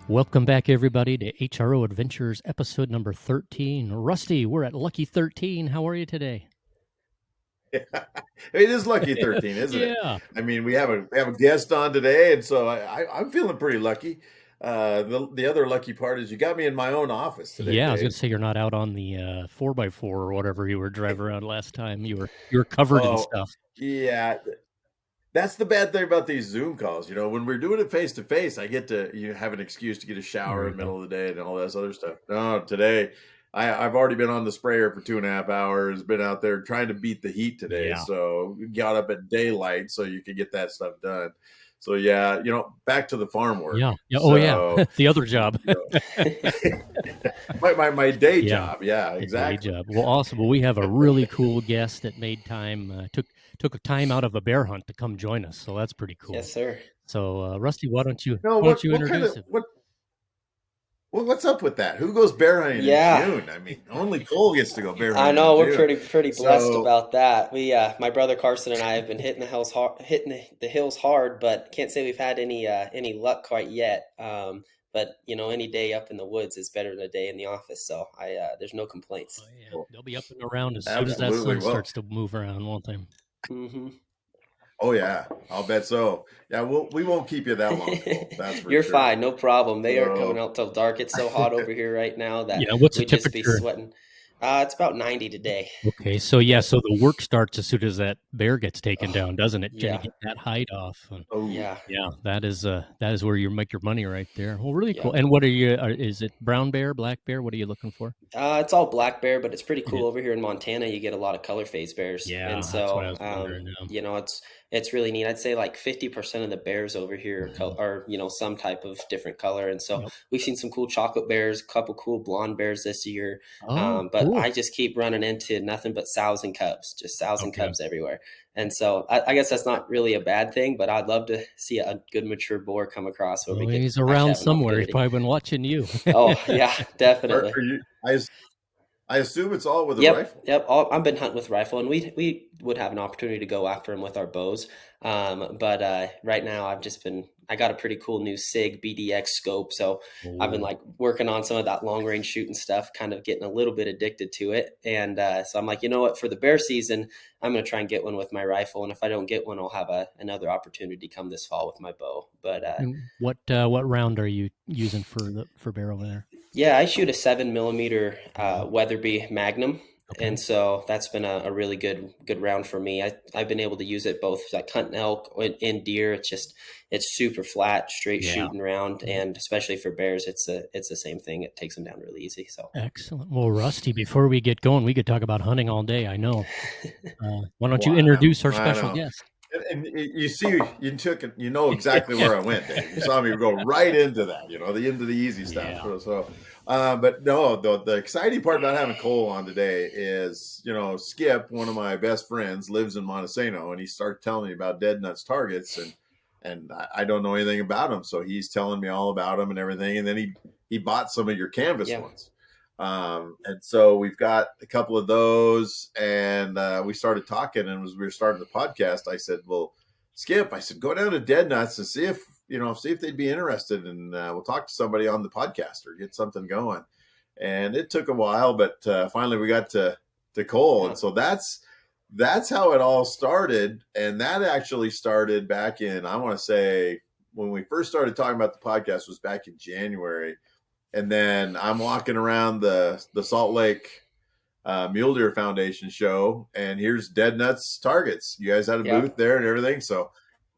Welcome back, everybody, to HRO Adventures, episode number 13. Rusty, we're at Lucky 13. How are you today? It is Lucky 13, isn't it? Yeah. I mean, we have a guest on today, and so I'm feeling pretty lucky. The other lucky part is you got me in my own office today, Yeah, I was going Dave. to say you're not out on the 4x4 or whatever you were driving around last time. You were covered in Oh, stuff. yeah. That's the bad thing about these Zoom calls. When we're doing it face to face, I get to have an excuse to get a shower There in you the middle go. of the day and all this other stuff. No, today I've already been on the sprayer for 2.5 hours. Been out there trying to beat the heat today, Yeah. so we got up at daylight so you could get that stuff done. So yeah, back to the farm work. Yeah. Oh, yeah. So The other job. my day Yeah. job. Yeah, The day exactly. job. Well, awesome. Well, we have a really cool guest that made time, took a time out of a bear hunt to come join us. So that's pretty cool. Yes, sir. So, Rusty, why don't you What introduce him? what's up with that? Who goes bear hunting in June? I mean, only Cole gets to go bear hunting. I know in we're June. pretty blessed about that. We, my brother Carson and I have been hitting the hills hard, but can't say we've had any luck quite yet. But any day up in the woods is better than a day in the office. So there's no complaints. Oh, yeah. They'll be up and around as soon as that Absolutely sun will. starts to move around, won't they? Mm-hmm. Oh yeah, I'll bet so. Yeah, we won't keep you that long, Cole. That's for You're sure. fine, no problem. They aren't So- coming out till dark. It's so hot over here right now that Yeah, what's the we'd just be temperature? sweating. It's about 90 today. Okay, so the work starts as soon as that bear gets taken down, doesn't it? Trying Yeah. to get that hide off. And Oh Yeah. yeah, that is where you make your money right there. Well, really Yeah. cool. And what are you? Is it brown bear, black bear? What are you looking for? It's all black bear, but it's pretty cool Yeah. over here in Montana. You get a lot of color phase bears, Yeah, and that's so what I was wondering. it's really neat. I'd say like 50% of the bears over here are some type of different color, and so Yep. we've seen some cool chocolate bears, a couple cool blonde bears this year. Oh, But cool. I just keep running into nothing but sows and cubs, just sows and Okay. cubs everywhere. And so I guess that's not really a bad thing, but I'd love to see a good mature boar come across where Well, we could he's actually around have an somewhere. He's opportunity. probably been watching you. Oh yeah, definitely. are you? I assume it's all with a Yep, rifle. yep. I've been hunting with rifle, and we would have an opportunity to go after them with our bows. But right now I got a pretty cool new SIG BDX scope, so I've been Oh, like working on some of that long range shooting stuff, kind of getting a little bit addicted to it. And so I'm like, you know what, for the bear season, I'm going to try and get one with my rifle, and if I don't get one, I'll have another opportunity come this fall with my bow. But and what round are you using for bear over there? yeah, I shoot a 7mm Weatherby Magnum. Okay. And so that's been a really good round for me. I've been able to use it both like hunting elk and deer. It's super flat, straight Yeah. shooting round, and especially for bears, it's the same thing. It takes them down really easy. So Excellent. Well, Rusty, before we get going, we could talk about hunting all day. I know. Why don't you Wow, introduce our I special know. guest? And you see, you know exactly where I went, Dave. You saw me go right into that, into the easy stuff. Yeah. But no, the exciting part about having Cole on today is, Skip, one of my best friends, lives in Montesano, and he started telling me about dead nuts targets, and I don't know anything about them, so he's telling me all about them and everything. And then he bought some of your canvas Yeah. ones. And so we've got a couple of those, and we started talking, and as we were starting the podcast, I said, well, Skip, go down to Dead Nuts and see if they'd be interested, and we'll talk to somebody on the podcast or get something going. And it took a while, but finally we got to Cole. Yeah. And so that's how it all started. And that actually started back in, I want to say, when we first started talking about the podcast was back in January. And then I'm walking around the Salt Lake Mule Deer Foundation show, and here's Dead Nuts Targets. You guys had a Yeah. booth there and everything. So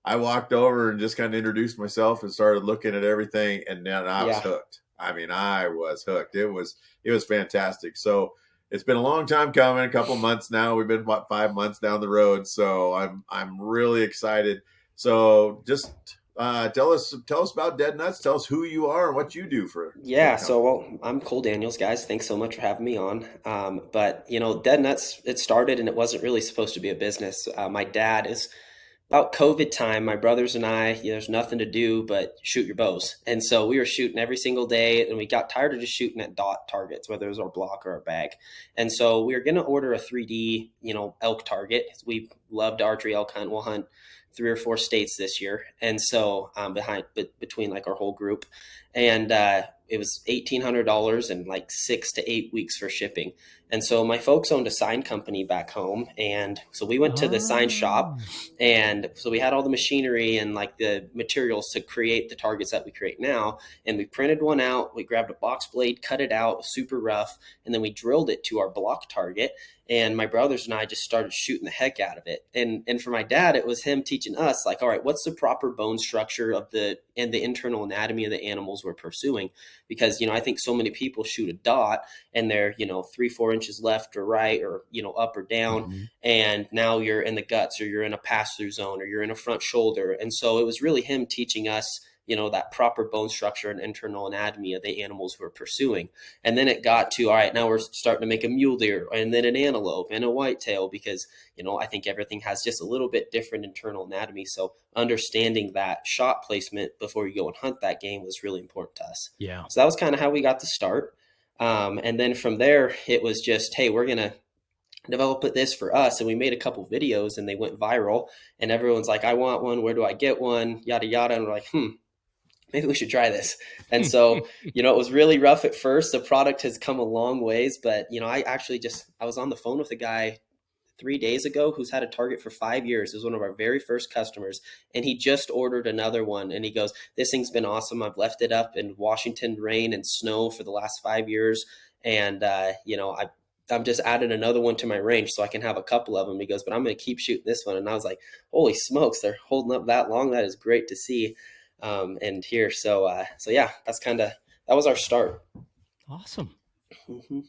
I walked over and just kind of introduced myself and started looking at everything. And then I was Yeah. hooked. I mean, I was hooked. It was fantastic. So it's been a long time coming, a couple of months now. We've been 5 months down the road. So I'm really excited. So just tell us about Dead Nuts. Tell us who you are and what you do for. Yeah, so I'm Cole Daniels, guys. Thanks so much for having me on. But Dead Nuts, it started and it wasn't really supposed to be a business. My dad about COVID time, my brothers and I, there's nothing to do but shoot your bows. And so we were shooting every single day, and we got tired of just shooting at dot targets, whether it was our block or our bag. And so we were going to order a 3D, elk target. We loved archery elk hunt. We'll hunt 3 or 4 states this year. And so between like our whole group, and it was $1,800 and like 6 to 8 weeks for shipping. And so my folks owned a sign company back home. And so we went to the sign shop, and so we had all the machinery and like the materials to create the targets that we create now. And we printed one out, we grabbed a box blade, cut it out, super rough, and then we drilled it to our block target. And my brothers and I just started shooting the heck out of it. And for my dad, it was him teaching us, like, all right, what's the proper bone structure of the internal anatomy of the animals we're pursuing? Because, I think so many people shoot a dot and they're, 3-4 inches left or right, or, up or down. Mm-hmm. And now you're in the guts, or you're in a pass-through zone, or you're in a front shoulder. And so it was really him teaching us, that proper bone structure and internal anatomy of the animals we're pursuing. And then it got to, all right, now we're starting to make a mule deer, and then an antelope and a whitetail, because, I think everything has just a little bit different internal anatomy. So understanding that shot placement before you go and hunt that game was really important to us. Yeah. So that was kind of how we got to start. And then from there, it was just, hey, we're going to develop this for us. And we made a couple videos, and they went viral, and everyone's like, I want one. Where do I get one? Yada, yada. And we're like, maybe we should try this. And so, it was really rough at first. The product has come a long ways, but, I was on the phone with a guy 3 days ago who's had a target for 5 years. It was one of our very first customers, and he just ordered another one. And he goes, this thing's been awesome. I've left it up in Washington rain and snow for the last 5 years. And, I'm just added another one to my range so I can have a couple of them. He goes, but I'm going to keep shooting this one. And I was like, holy smokes, they're holding up that long. That is great to see. And here. So yeah, that was our start. Awesome. Mm-hmm.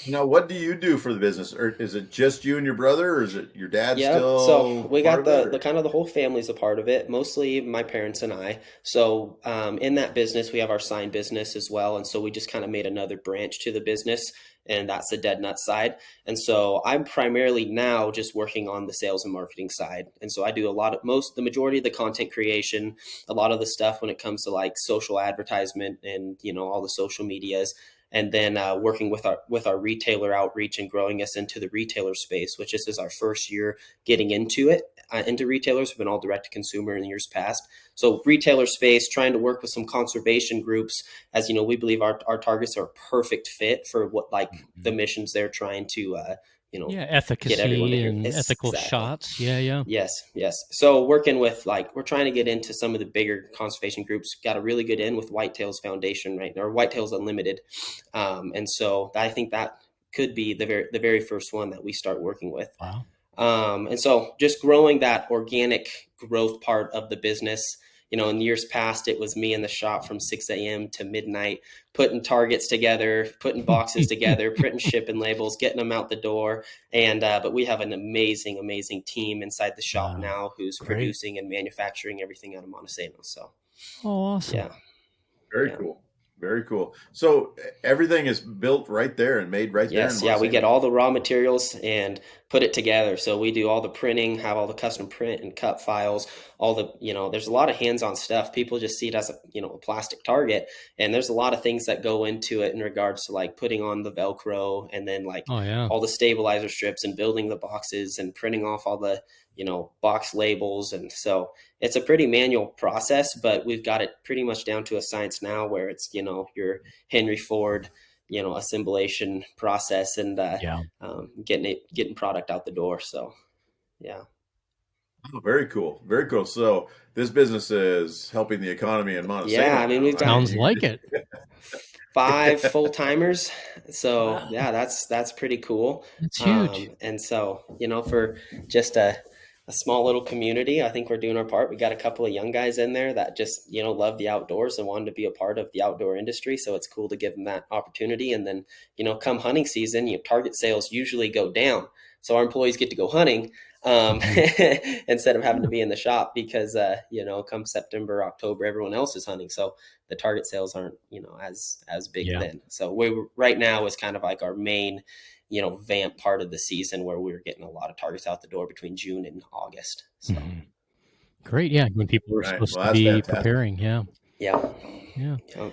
Now, what do you do for the business? Or is it just you and your brother, or is it your dad still? So we got the kind of the whole family's a part of it, mostly my parents and I. So in that business, we have our sign business as well. And so we just kind of made another branch to the business, and that's the dead nut side. And so I'm primarily now just working on the sales and marketing side. And so I do the majority of the content creation, a lot of the stuff when it comes to like social advertisement and, all the social medias. And then working with our retailer outreach and growing us into the retailer space, which this is our first year getting into it, into retailers. We've been all direct to consumer in years past. So retailer space, trying to work with some conservation groups, as we believe our targets are a perfect fit for what the missions they're trying to efficacy and ethical shots. Yeah. Yes. So working with we're trying to get into some of the bigger conservation groups. Got a really good in with Whitetails Foundation right now, or Whitetails Unlimited, and so I think that could be the very first one that we start working with. Wow. And so just growing that organic growth part of the business. In years past, it was me in the shop from 6 a.m. to midnight, putting targets together, putting boxes together, printing shipping labels, getting them out the door. And but we have an amazing, amazing team inside the shop now who's producing and manufacturing everything out of Montesano. So, awesome. Yeah. Very cool. Very cool. So everything is built right there and made right there. Yes, we get all the raw materials and put it together. So we do all the printing, have all the custom print and cut files, all the, there's a lot of hands-on stuff. People just see it as a plastic target, and there's a lot of things that go into it in regards to putting on the Velcro, and then all the stabilizer strips, and building the boxes and printing off all the, box labels. And so it's a pretty manual process, but we've got it pretty much down to a science now where it's, your Henry Ford, assemblation process, and getting product out the door. So, yeah. Oh, very cool. Very cool. So this business is helping the economy in Montesano. Yeah, I mean, we've got sounds like it. 5 full-timers. So yeah, that's pretty cool. That's huge. And so, for just a small little community, I think we're doing our part. We got a couple of young guys in there that just, love the outdoors and wanted to be a part of the outdoor industry. So it's cool to give them that opportunity. And then, come hunting season, target sales usually go down. So our employees get to go hunting instead of having to be in the shop because, come September, October, everyone else is hunting. So the target sales aren't, as big then. So right now is kind of like our main, vamp part of the season where we were getting a lot of targets out the door between June and August. So, great. Yeah, when people are Right. supposed Well, to that's be fantastic. preparing. Yeah, Yeah. yeah. Yeah.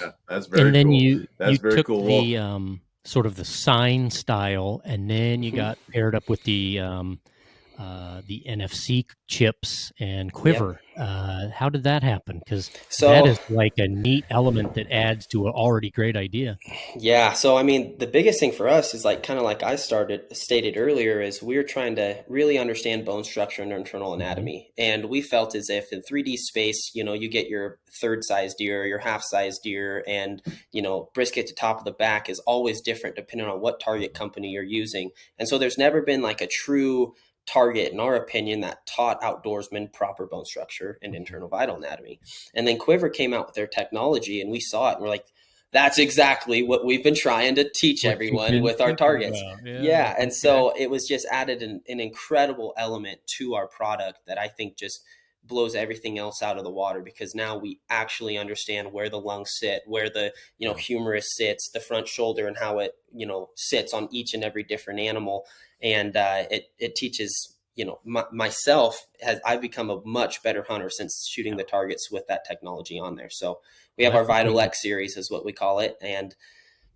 Yeah, that's And very then cool. you That's very took cool. Well, the sort of the sign style, and then you Mhm. got paired up with the NFC chips and Yep. Quiver. How did that happen? Because that So is like a neat element that adds to an already great idea. yeah, so I mean, the biggest thing for us is like kind of like I started stated earlier is we're trying to really understand bone structure and internal Hmm. anatomy. And we felt as if in 3D space, you know, you get your third size deer, your half size deer, and you know, brisket to top of the back is always different depending on what target company you're using. And so there's never been like a true target, in our opinion, that taught outdoorsmen proper bone structure and Hmm. internal vital anatomy. And then Quiver came out with their technology, and we saw it, and we're like, that's exactly what we've been trying to teach What you've everyone been with our thinking targets. about. Yeah. Yeah. And Okay. so it was just added an incredible element to our product that I think just blows everything else out of the water, because now we actually understand where the lungs sit, where the, you know, Yeah. humerus sits, the front shoulder, and how it, you know, sits on each and every different animal. And it teaches, you know, myself, as I've become a much better hunter since shooting Yeah. the targets with that technology on there. So we Well, have our that's Vital good. X series is what we call it, and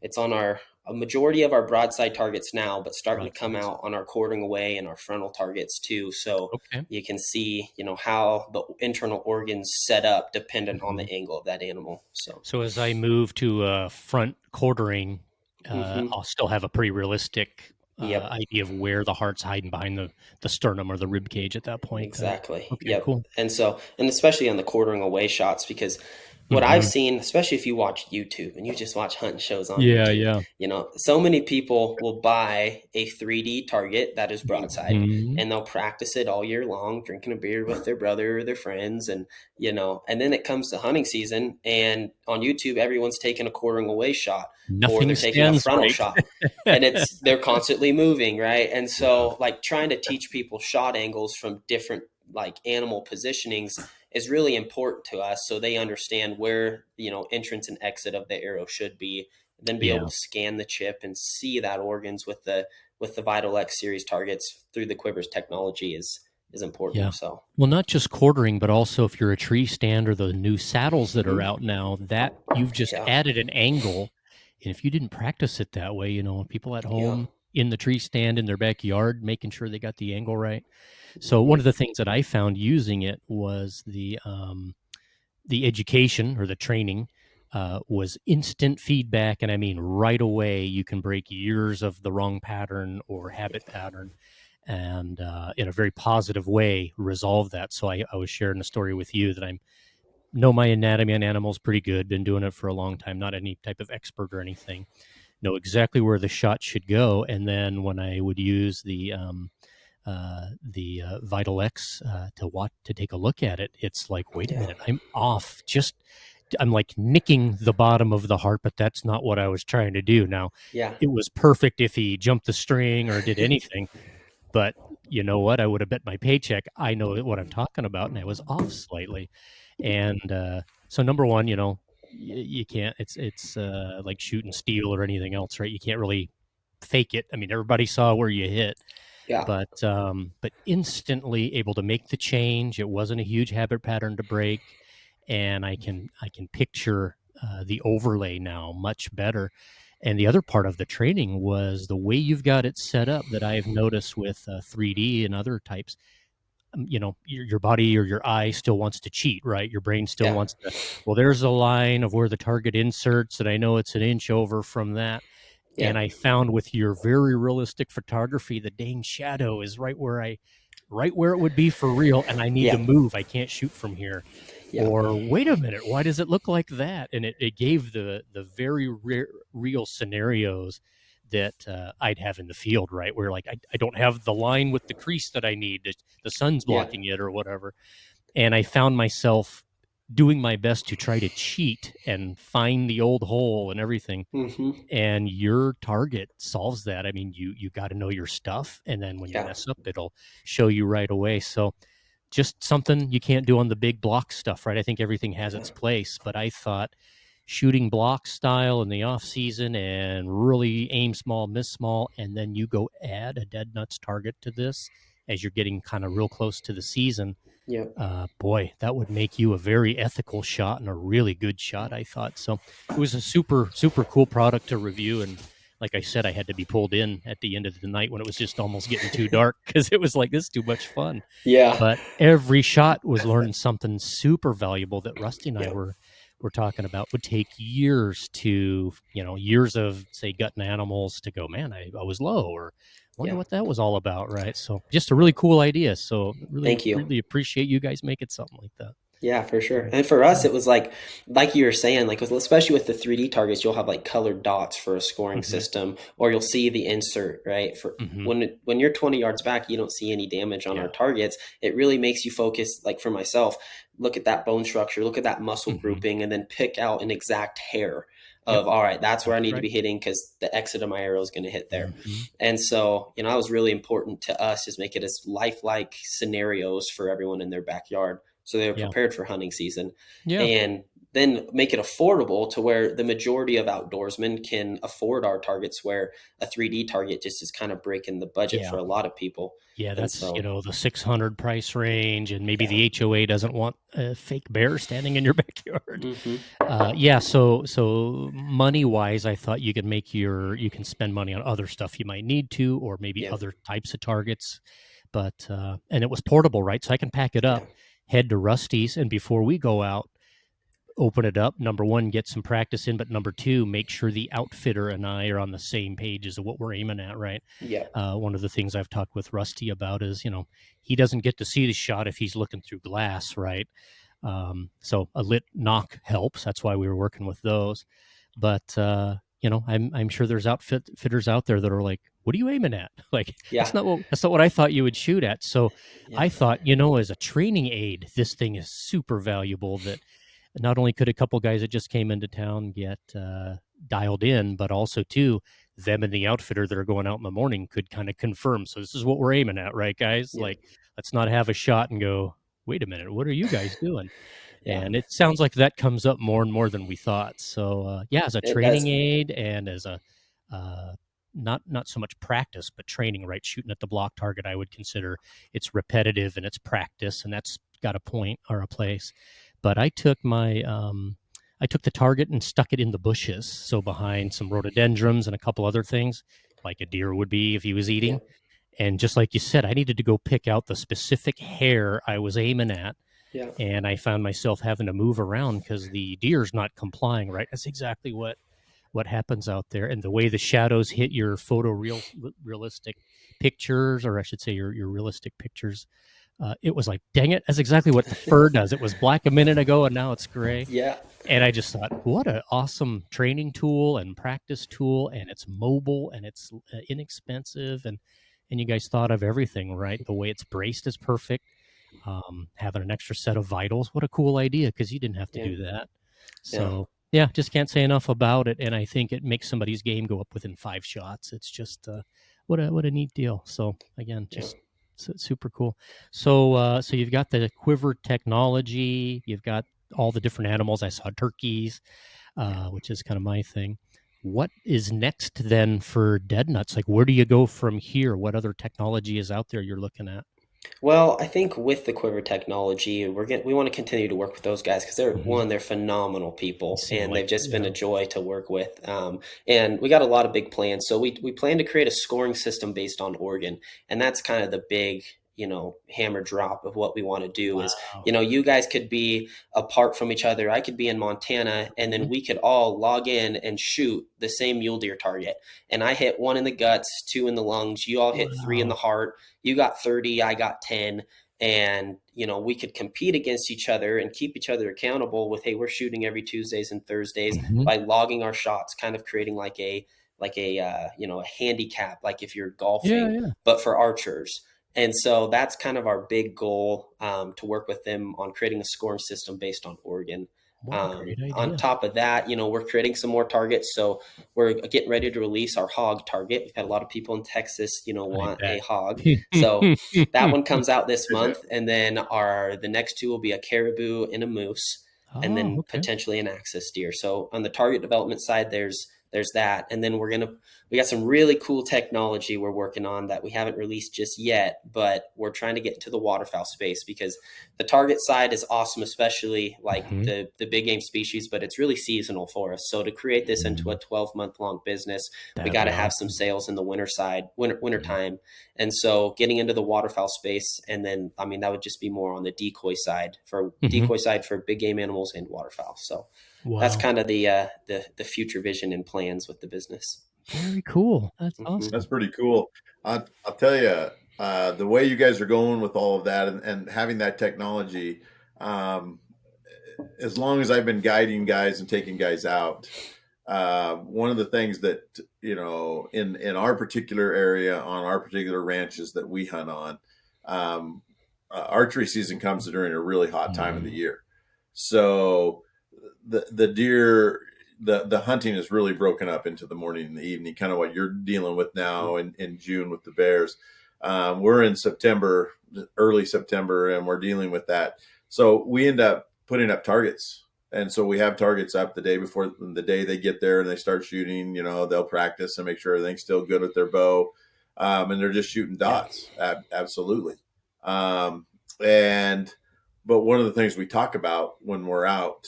it's on a majority of our broadside targets now, but starting to come Broadsides. out on our quartering away and our frontal targets too. So Okay. you can see, you know, how the internal organs set up dependent on Hmm. the angle of that animal. So So as I move to front quartering, hmm I'll still have a pretty realistic yep. idea of where the heart's hiding behind the sternum or the rib cage at that point. Then, Exactly. okay, Yep. cool. And so, and especially on the quartering away shots, because what I've Hmm. seen, especially if you watch YouTube and you just watch hunting shows on Yeah, YouTube, yeah. you know, so many people will buy a 3D target that is broadside, Hmm. and they'll practice it all year long, drinking a beer with their brother or their friends. And, you know, and then it comes to hunting season, and on YouTube, everyone's taking a quartering away shot or Nothing they're taking a stands frontal right. shot, and it's they're constantly moving, right? And so like trying to teach people shot angles from different like animal positionings is really important to us, so they understand where, you know, entrance and exit of the arrow should be, then be able Yeah, to scan the chip and see that organs with the Vital X series targets through the Quivers technology is yeah. important. So Well, not just quartering, but also if you're a tree stand or the new saddles that are mhm. out now, that you've just Yeah, added an angle. And if you didn't practice it that way, people at yeah, home in the tree stand in their backyard, making sure they got the angle right. So one hmm of the things that I found using it was the education or the training was instant feedback, and I mean right away you can break years of the wrong pattern or habit pattern, and in a very positive way resolve that. So I was sharing a story with you that I know my anatomy on animals pretty good, been doing it for a long time, not any type of expert or anything, know exactly where the shot should go, and then when I would use the Vital X to take a look at it, it's like, wait a yeah, minute, I'm off. I'm like nicking the bottom of the heart, but that's not what I was trying to do. Now, yeah, it was perfect if he jumped the string or did anything, but you know what? I would have bet my paycheck. I know what I'm talking about, and I was off slightly. And so, number one, you can't. It's like shooting steel or anything else, right? You can't really fake it. I mean, everybody saw where you hit, yeah, but instantly able to make the change. It wasn't a huge habit pattern to break, and I can picture the overlay now much better. And the other part of the training was the way you've got it set up that I've noticed with 3D and other types. Your body or your eye still wants to cheat, right? Your brain still yeah, wants to, well, there's a line of where the target inserts, and I know it's an inch over from that. yeah, And I found with your very realistic photography, the dang shadow is right where it would be for real, and I need to yeah, move. I can't shoot from here. yeah, Or wait a minute, why does it look like that? And it gave the very real scenarios that I'd have in the field, right? Where like I don't have the line with the crease that I need. The sun's yeah, blocking it or whatever. And I found myself doing my best to try to cheat and find the old hole and everything, hmm and your target solves that. I mean, you got to know your stuff, and then when you yeah, mess up, it'll show you right away. So just something you can't do on the big block stuff, right? I think everything has yeah, its place, but I thought shooting block style in the off season and really aim small, miss small, and then you go add a dead nuts target to this, as you're getting kind of real close to the season. Yeah. Boy, that would make you a very ethical shot and a really good shot, I thought. So it was a super, super cool product to review. And like I said, I had to be pulled in at the end of the night when it was just almost getting too dark, because it was like, this is too much fun. Yeah. But every shot was learning something super valuable that Rusty and I were talking about. Would take years to, years of, say, gutting animals to go, man, I was low, or wonder what that was all about, right? So just a really cool idea. So really, Thank you. really appreciate you guys making something like that. Yeah, for sure. And for us, it was like you were saying, like, especially with the 3D targets, you'll have like colored dots for a scoring system, or you'll see the insert, right? For when you're 20 yards back, you don't see any damage on our targets. It really makes you focus, like for myself, look at that bone structure, look at that muscle grouping, and then pick out an exact hair of, all right, that's where I need to be hitting, because the exit of my arrow is going to hit there. And so, that was really important to us, is make it as lifelike scenarios for everyone in their backyard, so they were prepared for hunting season. And then make it affordable to where the majority of outdoorsmen can afford our targets, where a 3D target just is kind of breaking the budget for a lot of people. Yeah, that's, the 600 price range, and maybe the HOA doesn't want a fake bear standing in your backyard. So money-wise, I thought you can spend money on other stuff you might need to, or maybe other types of targets. But, and it was portable, right? So I can pack it up, head to Rusty's, and before we go out, open it up. Number one, get some practice in, but number two, make sure the outfitter and I are on the same page as what we're aiming at, right? One of the things I've talked with Rusty about is, he doesn't get to see the shot if he's looking through glass, right? So a lit knock helps. That's why we were working with those. But I'm sure there's outfitters out there that are like, what are you aiming at? Like, that's not what I thought you would shoot at. So I thought, as a training aid, this thing is super valuable, that not only could a couple guys that just came into town get dialed in, but also too, them and the outfitter that are going out in the morning could kind of confirm. So this is what we're aiming at, right, guys? Like, let's not have a shot and go, wait a minute, what are you guys doing? And it sounds like that comes up more and more than we thought. So as a training aid, and as a not so much practice, but training, right? Shooting at the block target, I would consider it's repetitive and it's practice, and that's got a point or a place. But I took I took the target and stuck it in the bushes, so behind some rhododendrons and a couple other things, like a deer would be if he was eating. And just like you said, I needed to go pick out the specific hair I was aiming at. And I found myself having to move around because the deer's not complying, right? That's exactly what happens out there. And the way the shadows hit your realistic pictures, or I should say your realistic pictures, it was like, dang it, that's exactly what the fur does. It was black a minute ago, and now it's gray. And I just thought, what an awesome training tool and practice tool, and it's mobile, and it's inexpensive, and you guys thought of everything, right? The way it's braced is perfect. Having an extra set of vitals, what a cool idea, because you didn't have to do that. So just can't say enough about it, and I think it makes somebody's game go up within 5 shots. It's just what a neat deal. So again, just super cool. So you've got the quiver technology, you've got all the different animals. I saw turkeys, which is kind of my thing. What is next then for Dead Nuts? Like, where do you go from here? What other technology is out there you're looking at? Well, I think with the quiver technology, we want to continue to work with those guys, because they're phenomenal people, and they've just been a joy to work with. And we got a lot of big plans. So we plan to create a scoring system based on Oregon, and that's kind of the big hammer drop of what we want to do. Is, you guys could be apart from each other. I could be in Montana, and then we could all log in and shoot the same mule deer target. And I hit 1 in the guts, 2 in the lungs. You all hit 3 in the heart. You got 30, I got 10. And, we could compete against each other and keep each other accountable with, hey, we're shooting every Tuesdays and Thursdays by logging our shots, kind of creating like a handicap, like if you're golfing, but for archers. And so that's kind of our big goal, to work with them on creating a scoring system based on Oregon. On top of that, we're creating some more targets. So we're getting ready to release our hog target. We've had a lot of people in Texas, want a hog. So that one comes out this month. And then the next 2 will be a caribou and a moose, and then potentially an axis deer. So on the target development side, there's that. And then we're going to we got some really cool technology we're working on that we haven't released just yet, but we're trying to get into the waterfowl space because the target side is awesome, especially like the big game species, but it's really seasonal for us. So to create this into a 12-month long business, we got to have some sales in the winter time. And so getting into the waterfowl space, and then, I mean, that would just be more on the decoy side for big game animals and waterfowl. So that's kind of the future vision and plans with the business. Very cool. That's awesome. That's pretty cool. I'll tell you, the way you guys are going with all of that and having that technology, as long as I've been guiding guys and taking guys out, one of the things that, you know, in our particular area, on our particular ranches that we hunt on, archery season comes during a really hot time of the year. So the deer, the hunting is really broken up into the morning and the evening, kind of what you're dealing with now in June with the bears. We're in September, early September, and we're dealing with that. So we end up putting up targets. And so we have targets up the day before, the day they get there and they start shooting. You know, they'll practice and make sure everything's still good with their bow. And they're just shooting dots. Absolutely. But one of the things we talk about when we're out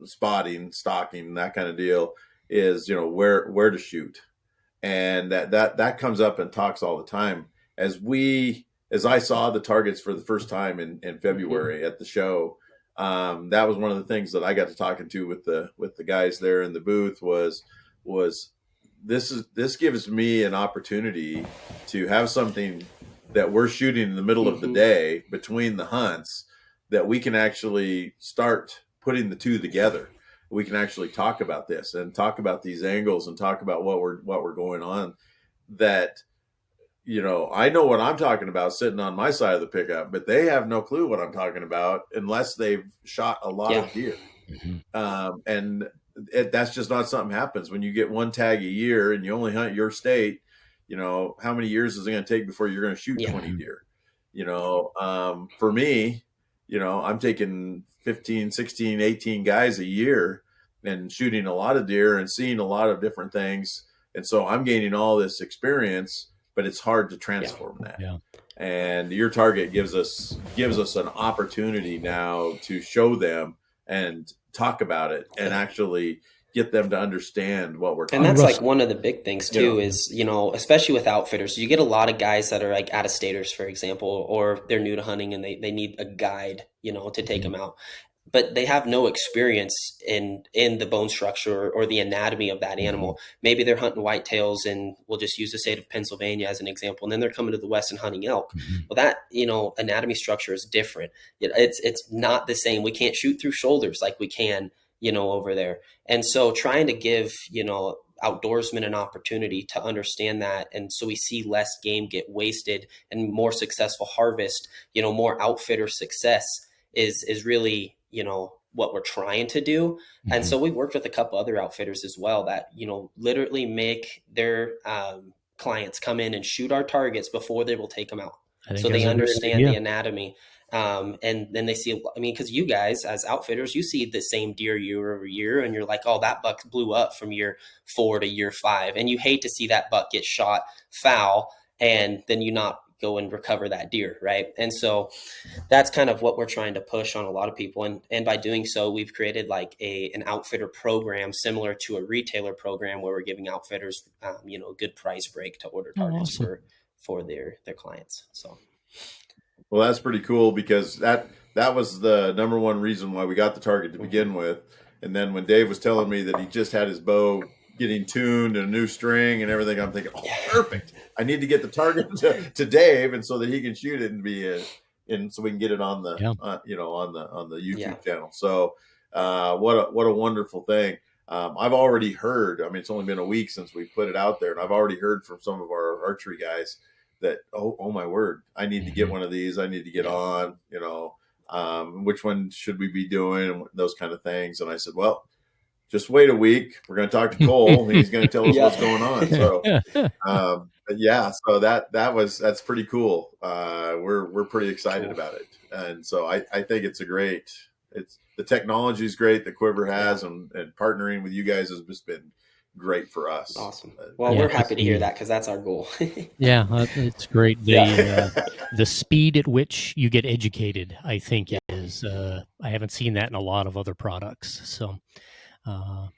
spotting, stalking, that kind of deal is, you know, where to shoot. And that comes up and talks all the time. As I saw the targets for the first time in February at the show, that was one of the things that I got to talking to with the guys there in the booth was this gives me an opportunity to have something that we're shooting in the middle of the day between the hunts that we can actually start putting the two together. We can actually talk about this and talk about these angles and talk about what we're going on. That, you know, I know what I'm talking about sitting on my side of the pickup, but they have no clue what I'm talking about unless they've shot a lot of deer. And that's just not something happens when you get one tag a year and you only hunt your state. You know, how many years is it going to take before you're going to shoot 20 deer? You know, for me, you know, I'm taking 15, 16, 18 guys a year and shooting a lot of deer and seeing a lot of different things. And so I'm gaining all this experience, but it's hard to transform that. And your target gives us an opportunity now to show them and talk about it and actually get them to understand what we're talking about. And that's like one of the big things too, is, you know, especially with outfitters, you get a lot of guys that are like out of staters, for example, or they're new to hunting and they need a guide, you know, to take them out. But they have no experience in the bone structure or the anatomy of that animal. Maybe they're hunting whitetails, and we'll just use the state of Pennsylvania as an example. And then they're coming to the West and hunting elk. Well, that, you know, anatomy structure is different. It's not the same. We can't shoot through shoulders like we can, you know, over there. And so trying to give, you know, outdoorsmen an opportunity to understand that, and so we see less game get wasted and more successful harvest, you know, more outfitter success is really, you know, what we're trying to do. And so we worked with a couple other outfitters as well that, you know, literally make their clients come in and shoot our targets before they will take them out. So they understand the anatomy. And then they see, I mean, because you guys as outfitters, you see the same deer year over year, and you're like, oh, that buck blew up from year 4 to year 5. And you hate to see that buck get shot foul and then you not go and recover that deer, right? And so that's kind of what we're trying to push on a lot of people. And by doing so, we've created like an outfitter program similar to a retailer program where we're giving outfitters, you know, a good price break to order targets for their clients. So. Well, that's pretty cool because that was the number one reason why we got the target to begin with. And then when Dave was telling me that he just had his bow getting tuned and a new string and everything, I'm thinking, oh, perfect. I need to get the target to Dave, and so that he can shoot it and so we can get it on the you know, on the YouTube channel. So what a wonderful thing. I've already heard, I mean, it's only been a week since we put it out there, and I've already heard from some of our archery guys that, oh my word, I need to get one of these. I need to get on, you know, which one should we be doing, and those kind of things. And I said, well, just wait a week. We're going to talk to Cole, and he's going to tell us what's going on. So, but yeah, so that's pretty cool. We're pretty excited about it, and so I think it's the technology is great that Quiver has, and partnering with you guys has just been great for us. Awesome. Well, we're happy to hear that because that's our goal. Yeah, it's great. The speed at which you get educated, I think, is I haven't seen that in a lot of other products. So,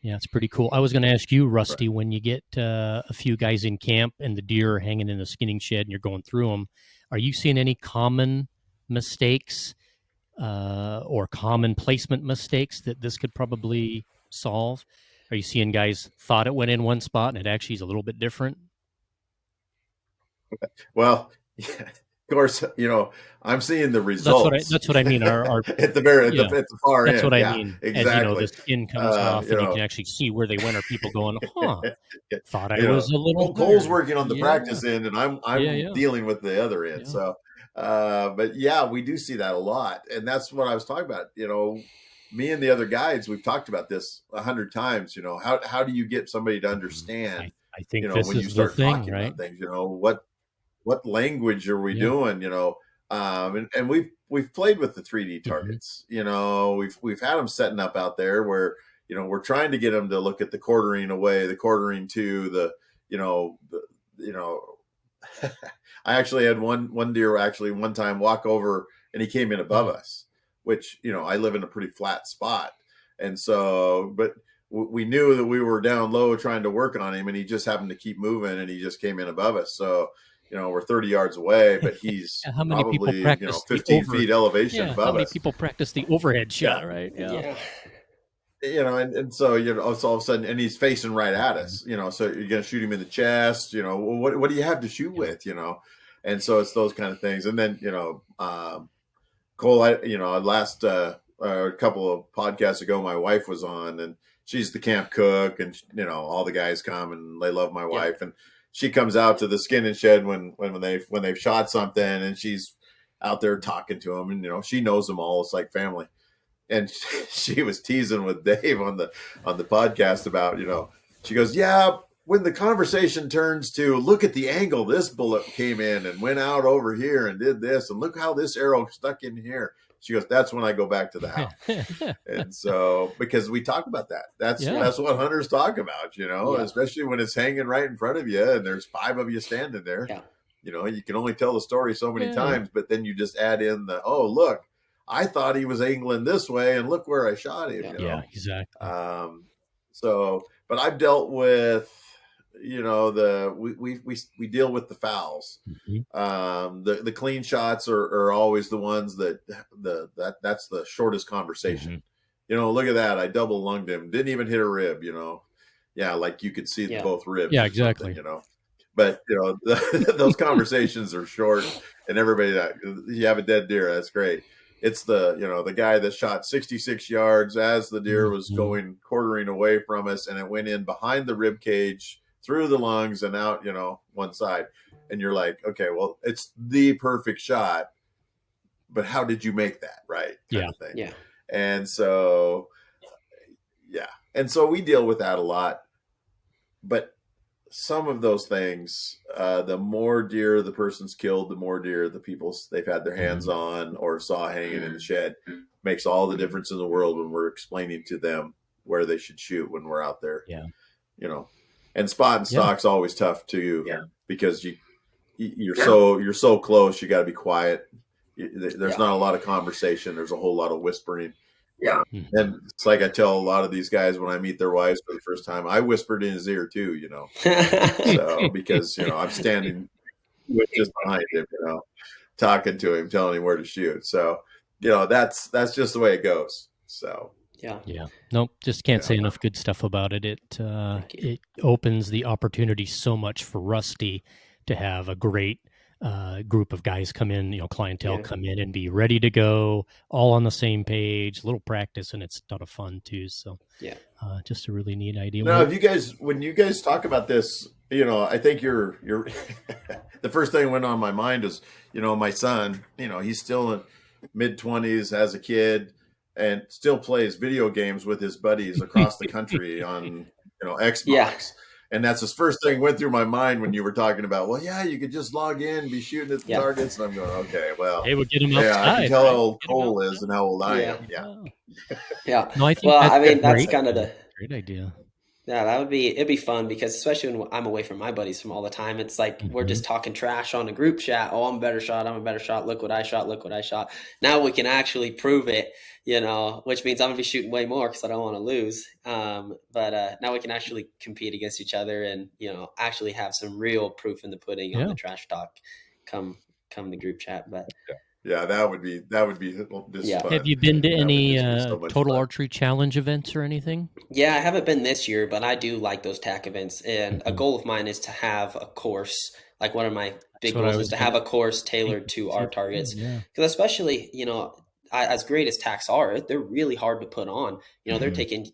it's pretty cool. I was going to ask you, Rusty, when you get a few guys in camp and the deer are hanging in the skinning shed and you're going through them, are you seeing any common mistakes or common placement mistakes that this could probably solve? Are you seeing guys thought it went in one spot and it actually is a little bit different? Well, yeah, of course, I'm seeing the results. That's what I mean. Our at the far end. That's what I yeah, mean. exactly. As the skin comes off and you can actually see where they went. Are people going, thought I was a little Cole's working on the practice end and I'm dealing with the other end. Yeah. So, but yeah, we do see that a lot. And that's what I was talking about. Me and the other guides, we've talked about this 100 times. How do you get somebody to understand? I think this when is you start the thing, talking right? about things, what language are we doing? And we've played with the 3D targets. We've had them setting up out there where we're trying to get them to look at the quartering away, the quartering to I actually had one deer one time walk over and he came in above us, which I live in a pretty flat spot, and so but we knew that we were down low trying to work on him, and he just happened to keep moving, and he just came in above us. So we're 30 yards away, but he's how many probably people practice 15 feet elevation above us. How many people practice the overhead shot, right? Yeah. And so so all of a sudden, and he's facing right at us. So you're gonna shoot him in the chest. What do you have to shoot with? And so it's those kind of things. And then Cole, last a couple of podcasts ago, my wife was on, and she's the camp cook, and all the guys come and they love my wife, and she comes out to the skinning shed when they've shot something, and she's out there talking to them, and she knows them all. It's like family. And she was teasing with Dave on the podcast about she goes, yeah, when the conversation turns to look at the angle this bullet came in and went out over here and did this, and look how this arrow stuck in here. She goes, that's when I go back to the house. And so, because we talk about that, that's what hunters talk about, especially when it's hanging right in front of you and there's 5 of you standing there. Yeah. You can only tell the story so many times, but then you just add in look, I thought he was angling this way, and look where I shot him. Yeah, exactly. But I've dealt with, we deal with the fouls. Mm-hmm. The clean shots are always the ones that's the shortest conversation. Mm-hmm. Look at that, I double lunged him, didn't even hit a rib. Like you could see both ribs. Yeah, exactly. But those conversations are short, and everybody you have a dead deer, that's great. It's the guy that shot 66 yards as the deer was going quartering away from us, and it went in behind the rib cage, through the lungs, and out, one side. And you're like, okay, well, it's the perfect shot, but how did you make that right? Kind of thing. Yeah. And so, we deal with that a lot. But some of those things, the more deer the person's killed, the more deer they've had their hands on or saw hanging in the shed, makes all the difference in the world when we're explaining to them where they should shoot when we're out there. Yeah. And spot and stock's always tough too, because you're so close. You got to be quiet. There's not a lot of conversation. There's a whole lot of whispering. Yeah. And it's like I tell a lot of these guys when I meet their wives for the first time, I whispered in his ear too, so because, I'm standing just behind him, talking to him, telling him where to shoot. So, that's just the way it goes. So, yeah. Nope. Just can't say enough good stuff about it. It opens the opportunity so much for Rusty to have a great group of guys come in, clientele come in and be ready to go, all on the same page, little practice, and it's a ton of fun too. So just a really neat idea. Now, when you guys talk about this, I think you're the first thing that went on my mind is, my son, he's still in mid-20s as a kid and still plays video games with his buddies across the country on, Xbox. Yeah. And that's the first thing went through my mind when you were talking about, you could just log in, be shooting at the targets. And I'm going, okay, well, hey, we'll get him outside. I can tell how old Cole is and how old I am. Yeah. Yeah. No, I think that's kind of great idea. Yeah, it'd be fun because especially when I'm away from my buddies from all the time, it's like we're Hmm. just talking trash on a group chat. Oh, I'm a better shot. I'm a better shot. Look what I shot. Look what I shot. Now we can actually prove it, which means I'm gonna be shooting way more because I don't want to lose. But now we can actually compete against each other and, actually have some real proof in the pudding on Yeah. the trash talk come the group chat. But Yeah, that would be just yeah. Have fun. you been to That would any just be so much total fun. archery challenge events or anything? Yeah, I haven't been this year, but I do like those TAC events. And a Hmm. goal of mine is to have a course. Like one of my That's big what I goals is was to going have to a course think tailored to our same thing. targets. Yeah. Because especially, as great as TACs are, they're really hard to put on. They're Hmm. taking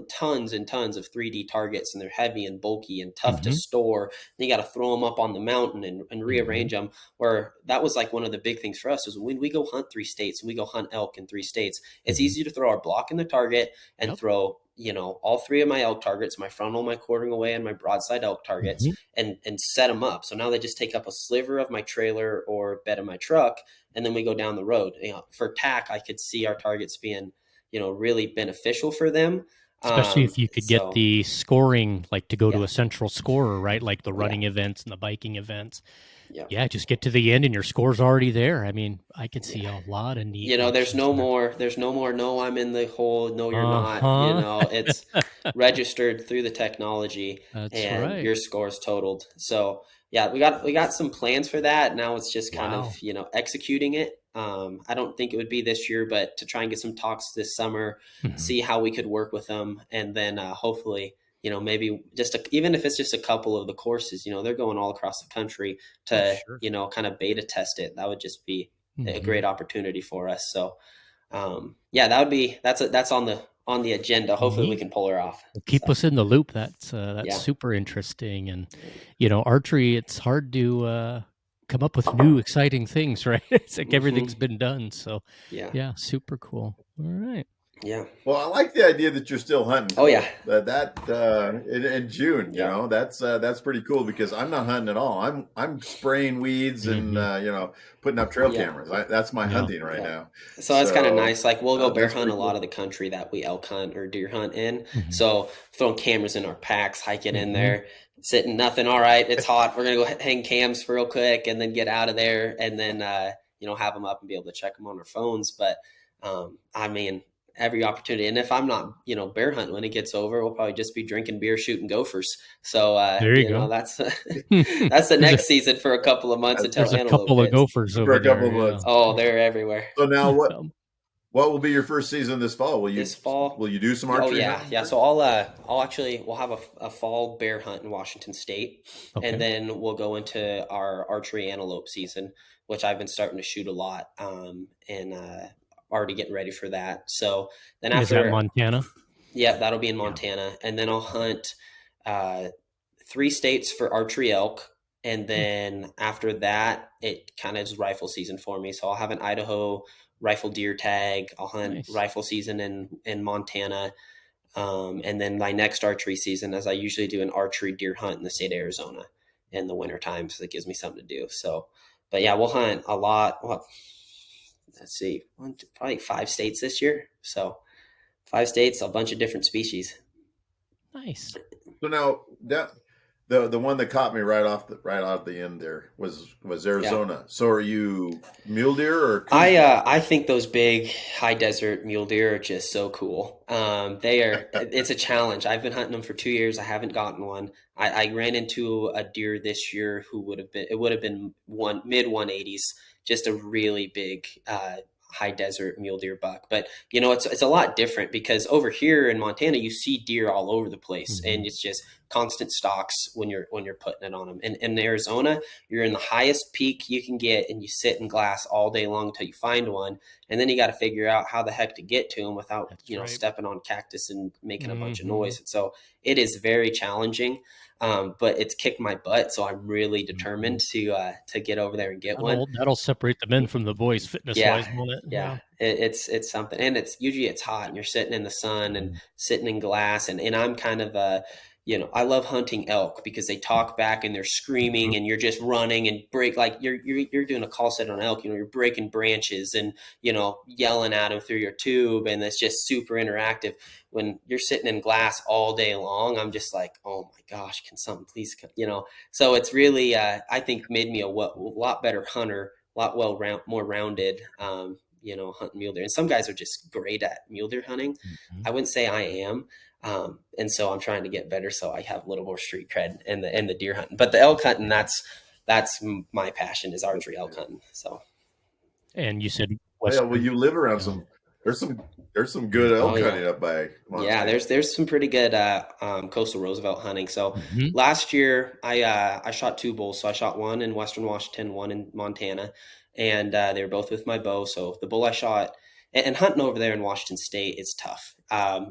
tons and tons of 3D targets, and they're heavy and bulky and tough to Hmm. store. Then you got to throw them up on the mountain and Hmm. rearrange them. Where that was like one of the big things for us is when we go hunt 3 states and we go hunt elk in 3 states, it's Hmm. easy to throw our block in the target and Yep. throw all three of my elk targets, my frontal, my quartering away, and my broadside elk targets, Hmm. and set them up. So now they just take up a sliver of my trailer or bed of my truck, and then we go down the road. For TAC, I could see our targets being really beneficial for them. Especially if you could get So the scoring, like to go to yeah, a central scorer, right? Like the yeah, running events and the biking events. yeah, Yeah, just get to the end and your score's already there. I mean, I could yeah. see a lot of neat options There's no there. more, no, I'm in the hole. No, you're not. Uh-huh. It's registered through the technology That's and right. your score's totaled. So yeah, we got some plans for that. Now it's just kind of, Wow. executing it. I don't think it would be this year, but to try and get some talks this summer, Mhm. see how we could work with them. And then hopefully, maybe even if it's just a couple of the courses, they're going all across the country Oh, to, sure. kind of beta test it. That would just be a Hmm. great opportunity for us. So, yeah, that's on the agenda. Hopefully, we Neat. can pull her off. Well, keep So, us in the loop. That's yeah, super interesting. And archery, it's hard to come up with new exciting things, right? It's like hmm, everything's been done. So, yeah, yeah, super cool. All right. yeah. Well, I like the idea that you're still hunting, Oh yeah, Cole. In June, yeah, that's pretty cool because I'm not hunting at all. I'm spraying weeds and Hmm. putting up trail yeah, cameras. That's my Yeah. hunting right yeah. now. So that's kind of So nice. Like we'll go bear that's hunt pretty a lot cool. of the country that we elk hunt or deer hunt in. Hmm. So throwing cameras in our packs, hiking in Hmm. there, sitting nothing. All right, it's hot. We're gonna go hang cams for real quick and then get out of there and then have them up and be able to check them on our phones. But I mean, every opportunity. And if I'm not bear hunting when it gets over, we'll probably just be drinking beer, shooting gophers. So There you go. that's that's the there's a next season for a couple of months That's until there's a antelope couple of hits. gophers for over a couple there. of Yeah. months. Oh, they're everywhere. So now Um, what will be your first season this fall? This fall. Will you do some Oh archery yeah, hunting? yeah. So I'll actually we'll have a fall bear hunt in Washington State, and okay. then we'll go into our archery antelope season, which I've been starting to shoot a lot, and already getting ready for that. So then Is that after, Montana? yeah, that'll be in Yeah. Montana, and then I'll hunt uh, 3 states for archery elk, and Hmm. then after that, it kind of is rifle season for me. So I'll have an Idaho rifle deer tag. I'll hunt Nice. rifle season in Montana, and then my next archery season, as I usually do, an archery deer hunt in the state of Arizona in the winter time, so that gives me something to do. So, but yeah, we'll hunt a lot. Well, let's see, probably 5 states this year. So 5 states, a bunch of different species. Nice. So now that the one that caught me right off the end there was Yeah. Arizona. So are you mule deer or I coon? uh, I think those big high desert mule deer are just so cool. It's a challenge. I've been hunting them for 2 years. I haven't gotten one. I ran into a deer this year who would have been one mid 180s, just a really big high desert mule deer buck. But it's a lot different because over here in Montana you see deer all over the place, Hmm. and it's just constant stalks when you're putting it on them. And in Arizona, you're in the highest peak you can get, and you sit in glass all day long until you find one, and then you got to figure out how the heck to get to them without That's right. stepping on cactus and making a bunch of Hmm. noise. And so it is very challenging, but it's kicked my butt. So I'm really Hmm. determined to get over there and get one. That'll separate the men from the boys, fitness Yeah, wise, won't it? yeah. Yeah. It's something, and it's usually it's hot, and you're sitting in the sun and Mhm. sitting in glass, and I'm kind of a I love hunting elk because they talk back and they're screaming and you're just running and break, like you're doing a call set on elk, you're breaking branches and, yelling at them through your tube. And it's just super interactive. When you're sitting in glass all day long, I'm just like, oh my gosh, can something please come, so it's really, I think made me a lot better hunter, a lot more rounded, hunting mule deer. And some guys are just great at mule deer hunting. Mm-hmm. I wouldn't say I am. And so I'm trying to get better so I have a little more street cred in the deer hunting. But the elk hunting, that's my passion, is archery elk hunting. So. And you said well, you live around there's some good elk hunting up by Montana. Yeah, there's some pretty good coastal Roosevelt hunting. So last year I shot 2 bulls. So I shot one in Western Washington, one in Montana, and they were both with my bow. So the bull I shot, and hunting over there in Washington State, it's tough.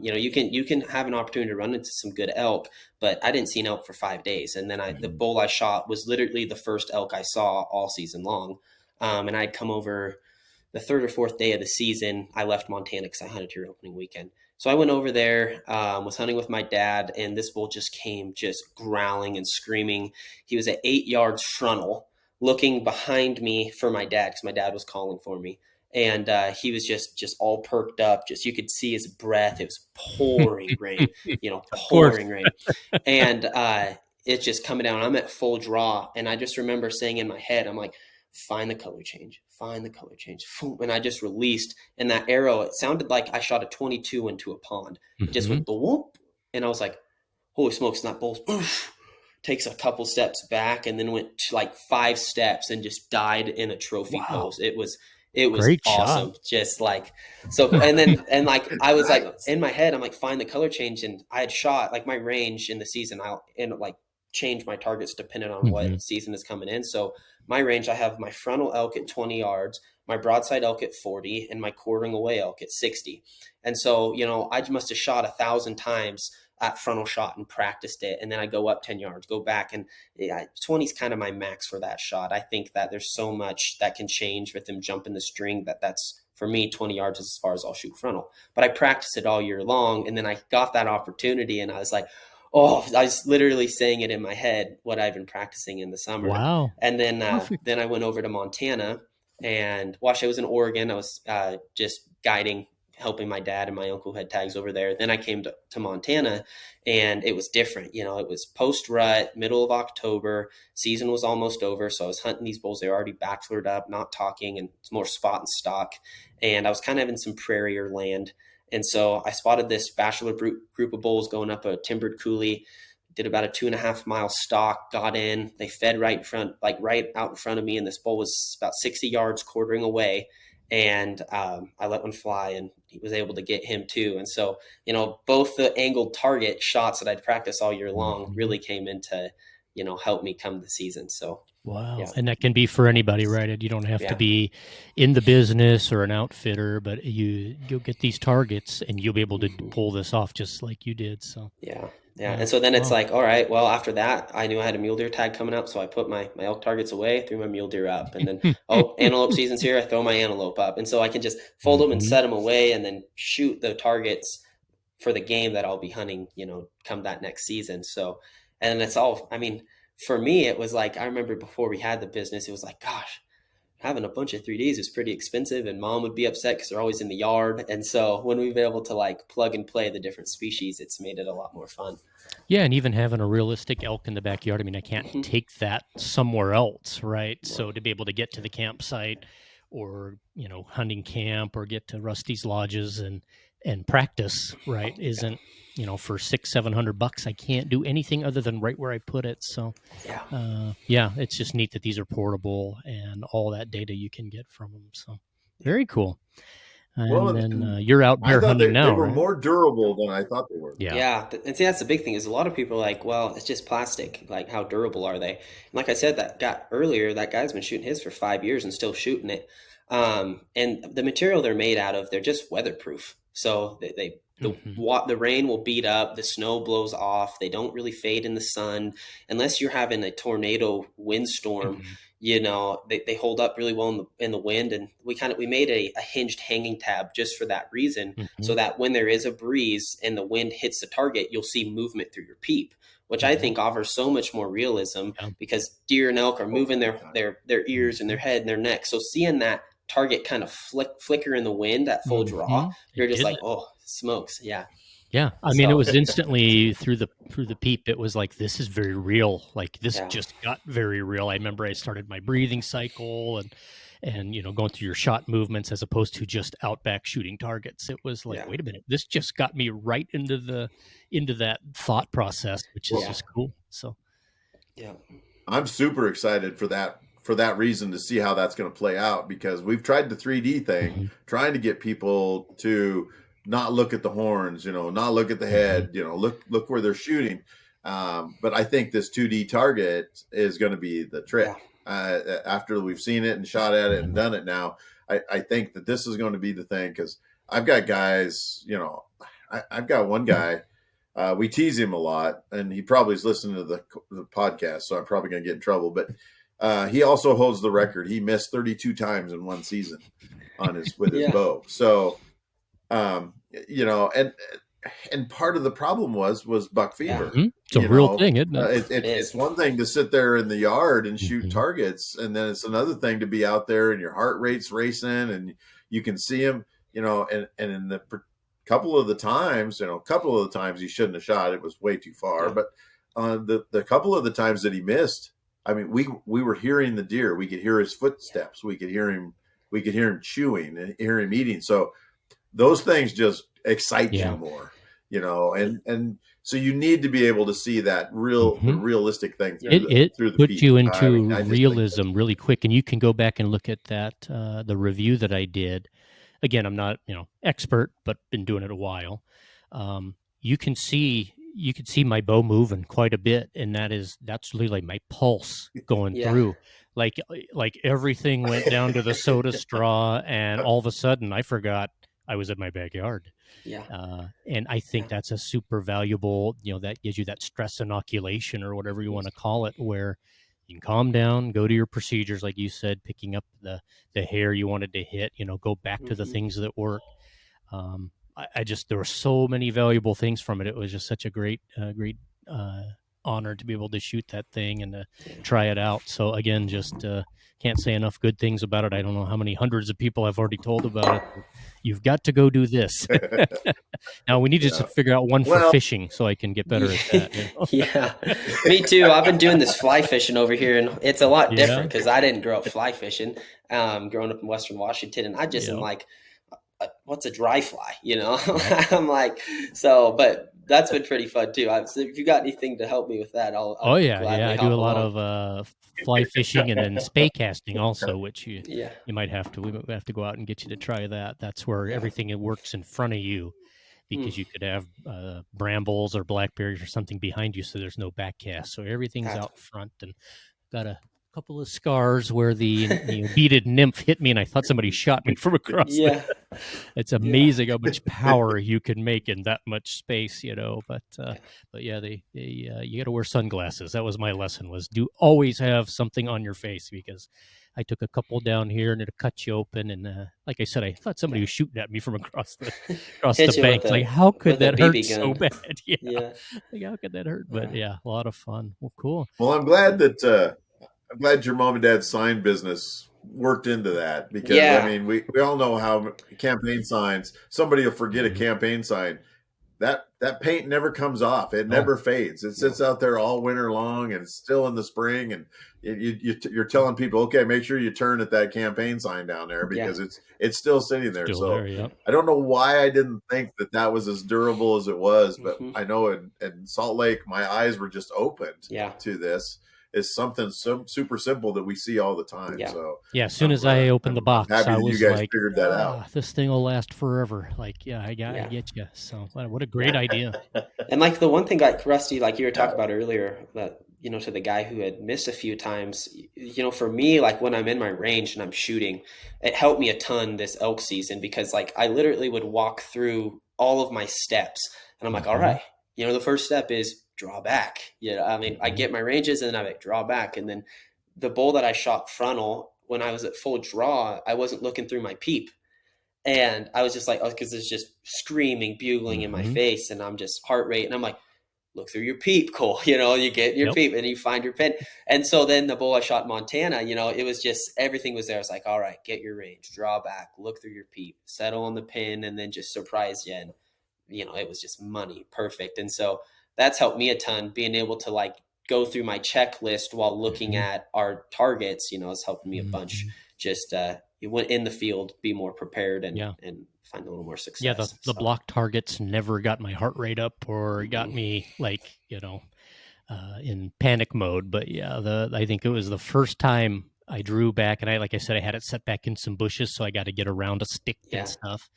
You can have an opportunity to run into some good elk, but I didn't see an elk for 5 days. And then the bull I shot was literally the first elk I saw all season long. And I'd come over the 3rd or 4th day of the season. I left Montana because I hunted here opening weekend. So I went over there, was hunting with my dad, and this bull just came just growling and screaming. He was at 8 yards frontal, looking behind me for my dad because my dad was calling for me. And he was just all perked up. Just, you could see his breath. It was pouring rain, pouring rain. And it's just coming down. I'm at full draw. And I just remember saying in my head, I'm like, find the color change. And I just released. And that arrow, it sounded like I shot a 22 into a pond. It just went whoop. And I was like, holy smokes, that bull takes a couple steps back and then went like 5 steps and just died in a trophy pose. It was Great awesome. shot. Just like, so, and like, I was like in my head, I'm like, find the color change. And I had shot like my range in the season. I'll like change my targets depending on what season is coming in. So my range, I have my frontal elk at 20 yards, my broadside elk at 40, and my quartering away elk at 60. And so, I must have shot 1,000 times at frontal shot and practiced it. And then I go up 10 yards, go back, and 20 is kind of my max for that shot. I think that there's so much that can change with them jumping the string that's, for me, 20 yards is as far as I'll shoot frontal. But I practiced it all year long. And then I got that opportunity and I was like, oh, I was literally saying it in my head, what I've been practicing in the summer. Wow. And then I went over to Montana, and I was in Oregon. I was just guiding, helping my dad and my uncle who had tags over there. Then I came to Montana, and it was different. It was post-rut, middle of October. Season was almost over, so I was hunting these bulls. They were already backflured up, not talking, and it's more spot and stock. And I was kind of in some prairie or land. And so I spotted this bachelor group of bulls going up a timbered coulee, did about a 2.5 mile stalk, got in, they fed right out in front of me. And this bull was about 60 yards quartering away. And I let one fly, and he was able to get him too. And so, both the angled target shots that I'd practiced all year long really came into, help me come the season. So. Wow. Yeah. And that can be for anybody, right? You don't have to be in the business or an outfitter, but you'll get these targets and you'll be able to pull this off just like you did. So yeah. And so then it's like, all right, well, after that, I knew I had a mule deer tag coming up. So I put my elk targets away, threw my mule deer up, and then, antelope season's here. I throw my antelope up. And so I can just fold them and set them away and then shoot the targets for the game that I'll be hunting, come that next season. So, and it's all, for me, it was like, I remember before we had the business, it was like, gosh, having a bunch of 3Ds is pretty expensive, and mom would be upset because they're always in the yard. And so when we've been able to like plug and play the different species, it's made it a lot more fun. Yeah. And even having a realistic elk in the backyard. I can't take that somewhere else, right? Yeah. So to be able to get to the campsite or, hunting camp or get to Rusty's lodges and practice, right, isn't, for $600-700, I can't do anything other than right where I put it. So, it's just neat that these are portable and all that data you can get from them. So, very cool. And then you're out bear hunting now. They were right? more durable than I thought they were. Yeah. And see, that's the big thing is a lot of people are like, well, it's just plastic. Like, how durable are they? And like I said, that guy's been shooting his for 5 years and still shooting it. And the material they're made out of, they're just weatherproof. So the rain will beat up, the snow blows off. They don't really fade in the sun unless you're having a tornado windstorm. they hold up really well in the wind. And we made a hinged hanging tab just for that reason, so that when there is a breeze and the wind hits the target, you'll see movement through your peep, which I think offers so much more realism, because deer and elk are moving their ears and their head and their neck. So seeing that target kind of flicker in the wind at full draw, you're just like, oh, smokes. Yeah. Yeah. I mean, it was instantly through the peep. It was like, this is very real. Like this just got very real. I remember I started my breathing cycle and, going through your shot movements as opposed to just outback shooting targets. It was like, wait a minute, this just got me right into that thought process, which is just cool. So, I'm super excited for that reason to see how that's going to play out, because we've tried the 3D thing, trying to get people to not look at the horns, not look at the head, look where they're shooting. But I think this 2D target is going to be the trick. After we've seen it and shot at it and done it now, I think that this is going to be the thing, because I've got guys, I've got one guy, we tease him a lot, and he probably is listening to the podcast, so I'm probably going to get in trouble, but he also holds the record. He missed 32 times in one season with his bow. So, and part of the problem was buck fever. It's a real thing, isn't it? It's one thing to sit there in the yard and shoot targets, and then it's another thing to be out there and your heart rate's racing and you can see him, and in the couple of the times he shouldn't have shot. It was way too far. But the couple of the times that he missed, I mean, we were hearing the deer. We could hear his footsteps. We could hear him chewing and hear him eating. So those things just excite you more, and so you need to be able to see that realistic thing. It puts you into realism really quick, and you can go back and look at that the review that I did. Again, I'm not expert, but been doing it a while. You can see my bow moving quite a bit, and that's really like my pulse going through. Like everything went down to the soda straw, and all of a sudden I forgot I was in my backyard. And I think that's a super valuable, that gives you that stress inoculation or whatever you want to call it, where you can calm down, go to your procedures, like you said, picking up the hair you wanted to hit, go back to the things that work. There were so many valuable things from it. It was just such a great honor to be able to shoot that thing and to try it out. So again, just can't say enough good things about it. I don't know how many hundreds of people I've already told about it. You've got to go do this. Now we need to just figure out one for fishing so I can get better at that. Yeah, me too. I've been doing this fly fishing over here, and it's a lot different because I didn't grow up fly fishing, growing up in Western Washington, and I just am like, what's a dry fly? I'm like, but that's been pretty fun too. So if you got anything to help me with that, I'll I do a lot of fly fishing and then spay casting also, which you might have to. We might have to go out and get you to try that. That's where everything works in front of you, because you could have brambles or blackberries or something behind you, so there's no back cast. So everything's out front, and got a couple of scars where the beaded nymph hit me and I thought somebody shot me from across it's amazing how much power you can make in that much space, but you got to wear sunglasses. That was my lesson, was do always have something on your face, because I took a couple down here and it'll cut you open. And like I said, I thought somebody was shooting at me from across the bank. Like, how could that hurt so bad? Like, how could that hurt? But a lot of fun. Well, cool. Well, I'm glad that I'm glad your mom and dad's sign business worked into that, because I mean, we all know how campaign signs, somebody will forget a campaign sign. That paint never comes off. It never fades. It sits out there all winter long, and it's still in the spring. And you're telling people, okay, make sure you turn at that campaign sign down there, because it's still sitting there. I don't know why I didn't think that was as durable as it was, but I know in Salt Lake, my eyes were just opened to this. Is something super simple that we see all the time. So as soon as I opened the box, I was you guys like, figured that out. This thing will last forever. Like, I get you. So what a great idea. And like the one thing, like Rusty, like you were talking about earlier, that to the guy who had missed a few times, for me, like when I'm in my range and I'm shooting, it helped me a ton this elk season, because like I literally would walk through all of my steps, and I'm like, all right, the first step is draw back. I mean, I get my ranges and then I like draw back, and then the bull that I shot frontal, when I was at full draw, I wasn't looking through my peep. And I was just like, oh, because it's just screaming, bugling in my face, and I'm just heart rate. And I'm like, look through your peep, Cole. You get your peep and you find your pin. And so then the bull I shot in Montana, it was just, everything was there. It's like, all right, get your range, draw back, look through your peep, settle on the pin, and then just surprise you. And, it was just money. Perfect. And so that's helped me a ton, being able to like go through my checklist while looking at our targets, it's helped me a bunch. Just, you went in the field, be more prepared and find a little more success. Yeah, the block targets never got my heart rate up or got me like, in panic mode. But yeah, I think it was the first time I drew back, and like I said, I had it set back in some bushes, so I got to get around a stick and stuff.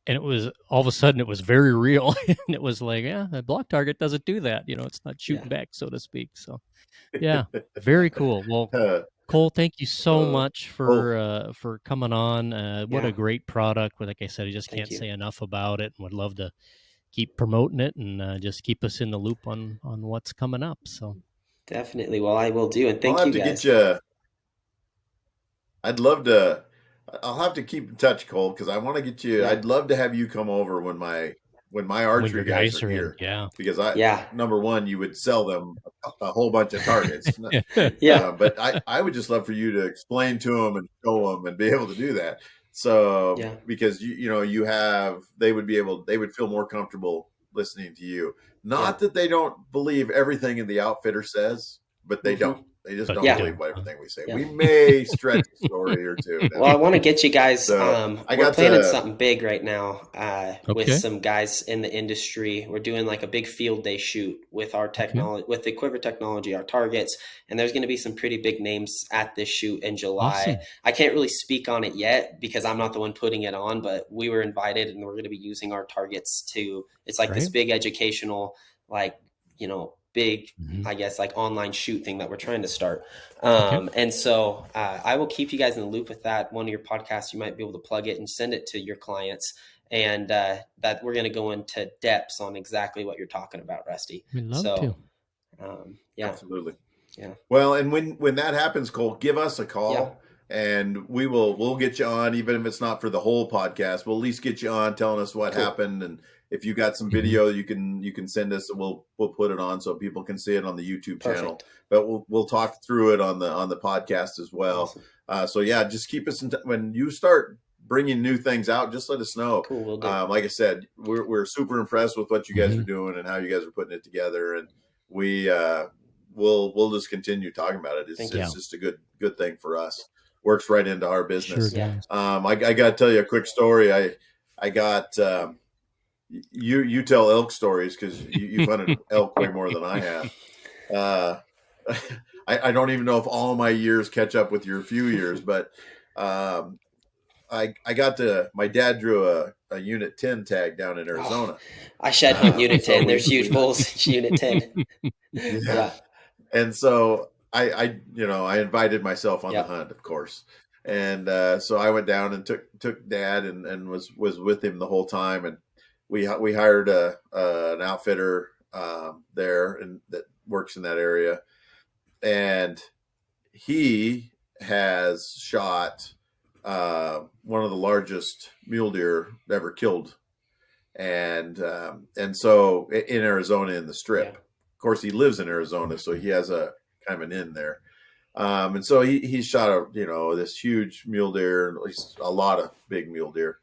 And it was, all of a sudden, it was very real. And it was like, the block target doesn't do that. It's not shooting back, so to speak. So, yeah, very cool. Well, Cole, thank you so much for coming on. What a great product. Like I said, I just can't say enough about it, and would love to keep promoting it and just keep us in the loop on what's coming up. So definitely. Well, I will do. And thank you guys. I'll have to keep in touch, Cole, because I want to get you. I'd love to have you come over when my archery guys are here. Because number one, you would sell them a whole bunch of targets. But I would just love for you to explain to them and show them and be able to do that. So because they would feel more comfortable listening to you. Not that they don't believe everything in the outfitter says, but they don't. They just don't believe everything we say. We may stretch a story or two. Well, I want to get you guys. We're planning something big right now with some guys in the industry. We're doing like a big field day shoot with our technology, with the Quiver technology, our targets, and there's going to be some pretty big names at this shoot in July. Awesome. I can't really speak on it yet because I'm not the one putting it on, but we were invited, and we're going to be using our targets to. It's like this big educational, big, I guess, like online shoot thing that we're trying to start. And so I will keep you guys in the loop with that. One of your podcasts, you might be able to plug it and send it to your clients. And that we're going to go into depths on exactly what you're talking about, Rusty. We'd love to. Absolutely. Yeah. Well, and when that happens, Cole, give us a call and we'll get you on, even if it's not for the whole podcast. We'll at least get you on telling us what happened, and if you got some video, you can send us, and we'll put it on so people can see it on the YouTube channel. But we'll talk through it on the podcast as well. Awesome. Just keep us in when you start bringing new things out. Just let us know. Cool, we'll do. Like I said, we're super impressed with what you guys are doing and how you guys are putting it together, and we'll just continue talking about it. It's just a good thing for us. Works right into our business. Sure does. I got to tell you a quick story. I got. You tell elk stories because you've hunted elk way more than I have. I don't even know if all my years catch up with your few years, but I got my dad drew a Unit 10 tag down in Arizona. I shed hunt Unit 10. There's huge bulls Unit 10. And so I invited myself on the hunt, of course. And so I went down and took Dad and was with him the whole time, and we hired an outfitter there and that works in that area, and he has shot one of the largest mule deer ever killed, and so in Arizona in the Strip. Of course, he lives in Arizona, so he has a kind of an inn there. And so he shot this huge mule deer, and at least a lot of big mule deer.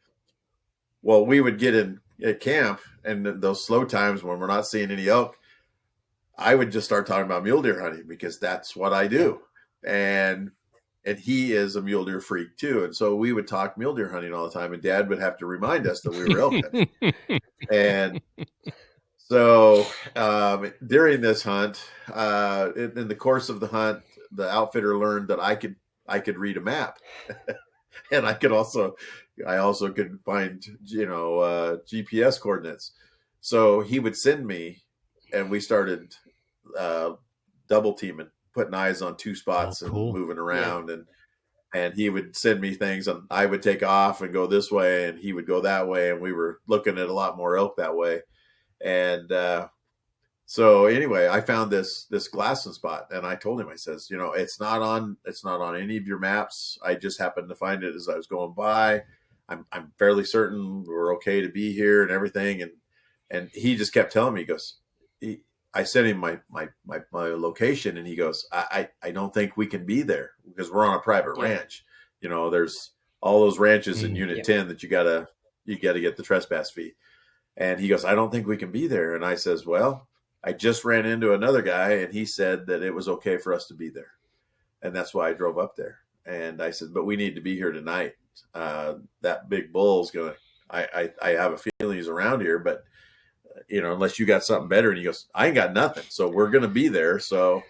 Well, we would get in at camp, and those slow times when we're not seeing any elk, I would just start talking about mule deer hunting because that's what I do. And he is a mule deer freak too. And so we would talk mule deer hunting all the time, and Dad would have to remind us that we were elk hunting. And so during this hunt, in the course of the hunt, the outfitter learned that I could read a map. And I also could find, GPS coordinates. So he would send me, and we started double teaming, putting eyes on two spots and moving around. And he would send me things, and I would take off and go this way, and he would go that way. And we were looking at a lot more elk that way. And So anyway, I found this glassing spot, and I told him, I says, it's not on any of your maps. I just happened to find it as I was going by. I'm fairly certain we're okay to be here and everything. And he just kept telling me, he goes, I sent him my location, and he goes, I don't think we can be there because we're on a private ranch. There's all those ranches in Unit 10 that you gotta get the trespass fee. And he goes, I don't think we can be there. And I says, well, I just ran into another guy, and he said that it was okay for us to be there. And that's why I drove up there. And I said, but we need to be here tonight. That big bull's going to, I have a feeling he's around here, but, unless you got something better. And he goes, I ain't got nothing. So we're going to be there. So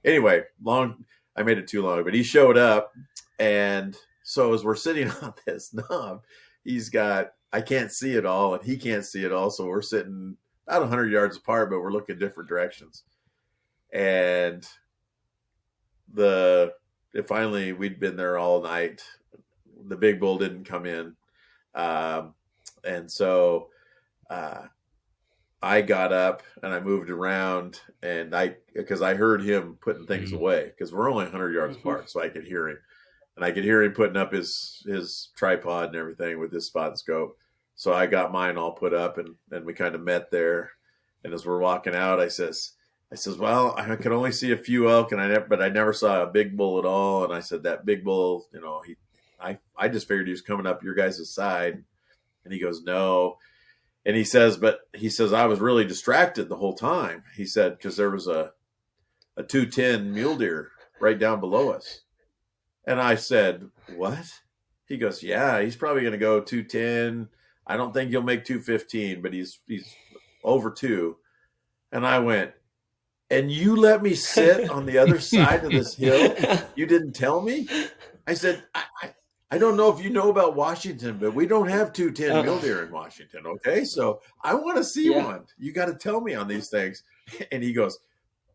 anyway, I made it too long, but he showed up. And so as we're sitting on this knob, I can't see it all, and he can't see it all. So we're sitting about 100 yards apart, but we're looking different directions. And finally, we'd been there all night. The big bull didn't come in. And so I got up and I moved around, and because I heard him putting things away, because we're only 100 yards apart, so I could hear him. And I could hear him putting up his tripod and everything with his spot and scope. So I got mine all put up, and we kind of met there. And as we're walking out, I says, well, I could only see a few elk, but I never saw a big bull at all. And I said, that big bull, I just figured he was coming up your guys' side. And he goes, no. And he says, I was really distracted the whole time. He said, because there was a 210 mule deer right down below us. And I said, what? He goes, yeah, he's probably going to go 210. I don't think he'll make 215, but he's over 2. And I went, and you let me sit on the other side of this hill? You didn't tell me? I said, I don't know if you know about Washington, but we don't have 210 mule deer in Washington, okay? So I want to see one. You got to tell me on these things. And he goes,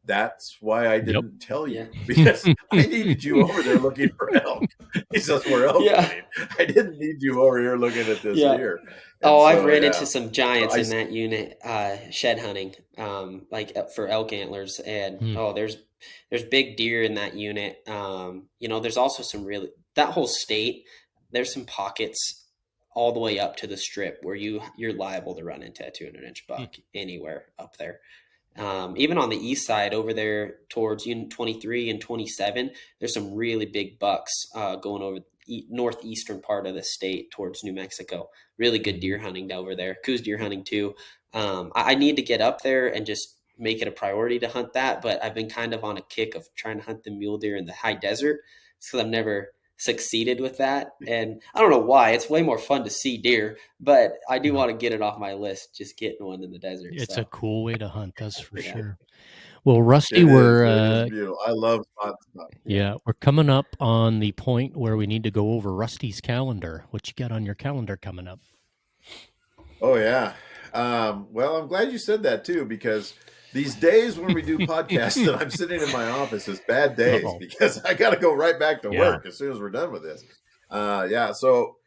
that's why I didn't tell you, because I needed you over there looking for elk. He says, we're elk hunting. I didn't need you over here looking at this deer. And I've ran into some giants in that unit, shed hunting, for elk antlers. And there's big deer in that unit. There's also that whole state, there's some pockets all the way up to the strip where you're liable to run into a 200-inch buck anywhere up there. Even on the east side over there towards Unit 23 and 27, there's some really big bucks going over the northeastern part of the state towards New Mexico. Really good deer hunting over there. Coos deer hunting too. I need to get up there and just make it a priority to hunt that, but I've been kind of on a kick of trying to hunt the mule deer in the high desert because I've never succeeded with that. And I don't know why. It's way more fun to see deer, but I do want to get it off my list, just getting one in the desert. It's a cool way to hunt, that's for sure. Well, Rusty, it is beautiful. I love spot. Yeah, we're coming up on the point where we need to go over Rusty's calendar. What you got on your calendar coming up? Oh, yeah. Well, I'm glad you said that, too, because these days when we do podcasts and I'm sitting in my office is bad days because I got to go right back to work as soon as we're done with this. So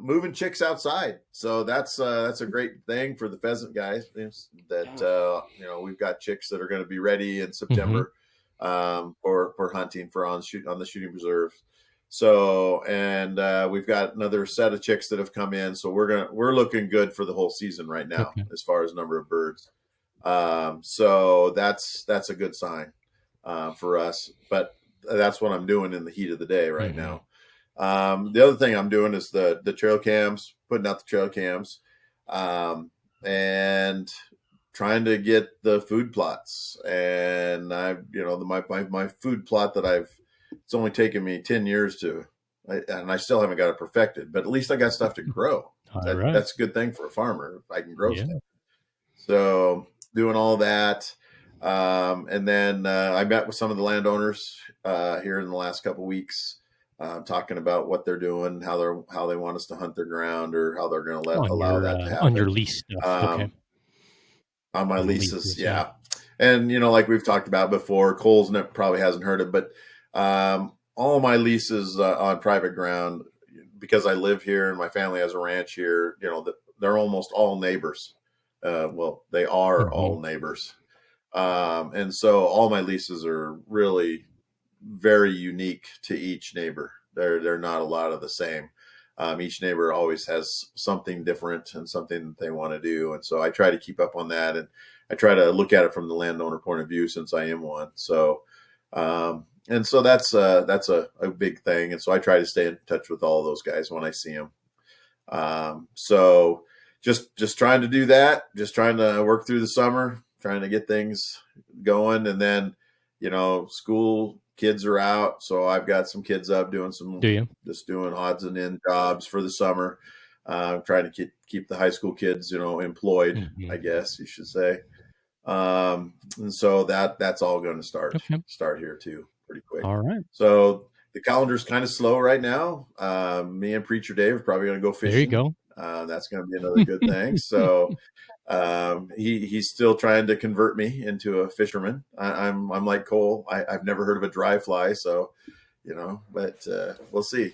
moving chicks outside. So that's a great thing for the pheasant guys that, we've got chicks that are going to be ready in September for hunting on the shooting preserves. So, and we've got another set of chicks that have come in. So we're looking good for the whole season right now as far as number of birds. So that's a good sign for us, but that's what I'm doing in the heat of the day right now. The other thing I'm doing is the trail cams, putting out the trail cams, and trying to get the food plots. And my food plot that it's only taken me 10 years and I still haven't got it perfected, but at least I got stuff to grow. That's a good thing for a farmer if I can grow stuff. So doing all that. And then I met with some of the landowners here in the last couple of weeks, talking about what they're doing, how they want us to hunt their ground, or how they're going to allow that to happen. On your lease stuff, on my leases, yeah. And, like we've talked about before, Cole's probably hasn't heard it, but all my leases on private ground, because I live here and my family has a ranch here, they're almost all neighbors. Well, they are all neighbors. And so all my leases are really very unique to each neighbor. They're not a lot of the same. Each neighbor always has something different and something that they want to do, and so I try to keep up on that, and I try to look at it from the landowner point of view since I am one. So, and so that's a big thing, and so I try to stay in touch with all those guys when I see them. So just trying to do that, just trying to work through the summer, trying to get things going, and then school kids are out, so I've got some kids up doing just doing odds and end jobs for the summer, trying to keep the high school kids employed, I guess you should say. And so that's all going to start here too pretty quick. All right. So the calendar's kind of slow right now. Me and Preacher Dave are probably going to go fishing. There you go. That's going to be another good thing. So he's still trying to convert me into a fisherman. I'm like Cole. I've never heard of a dry fly, so but we'll see.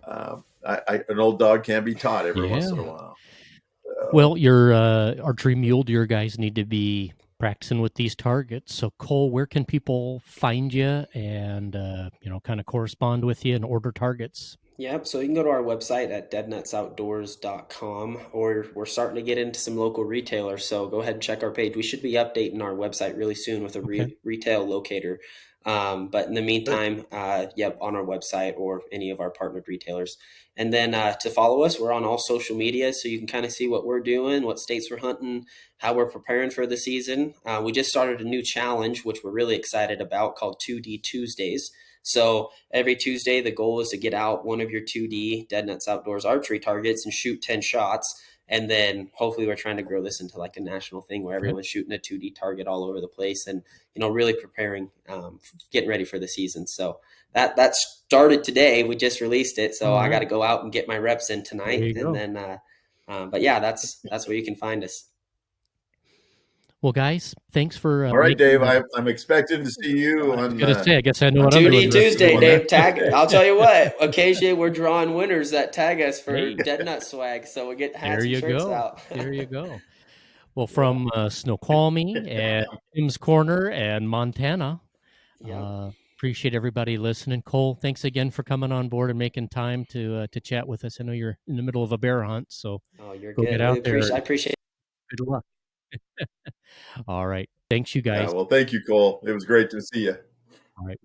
An old dog can be taught every once in a while. Well, your archery mule deer guys need to be practicing with these targets. So, Cole, where can people find you and kind of correspond with you and order targets? Yep. So you can go to our website at deadnutsoutdoors.com, or we're starting to get into some local retailers. So go ahead and check our page. We should be updating our website really soon with a retail locator. But in the meantime, on our website or any of our partnered retailers. And then to follow us, we're on all social media, so you can kind of see what we're doing, what states we're hunting, how we're preparing for the season. We just started a new challenge, which we're really excited about, called 2D Tuesdays. So every Tuesday, the goal is to get out one of your 2D Dead Nuts Outdoors archery targets and shoot 10 shots. And then hopefully we're trying to grow this into like a national thing where everyone's shooting a 2D target all over the place and, really preparing, getting ready for the season. So that started today. We just released it. So I got to go out and get my reps in tonight. And then, that's where you can find us. Well, guys, thanks for. All right, Dave. I'm expecting to see you on. I was going to say, I guess I know what 2D Tuesday, Dave. Tag. I'll tell you what. Occasionally, we're drawing winners that tag us for Dead Nut swag, so we get hats and shirts out. There you go. Well, from Snoqualmie and Tim's Corner and Montana, appreciate everybody listening. Cole, thanks again for coming on board and making time to chat with us. I know you're in the middle of a bear hunt, so you're good. Get out there. I appreciate it. Good luck. All right. Thanks, you guys. Yeah, well, thank you, Cole. It was great to see you. All right.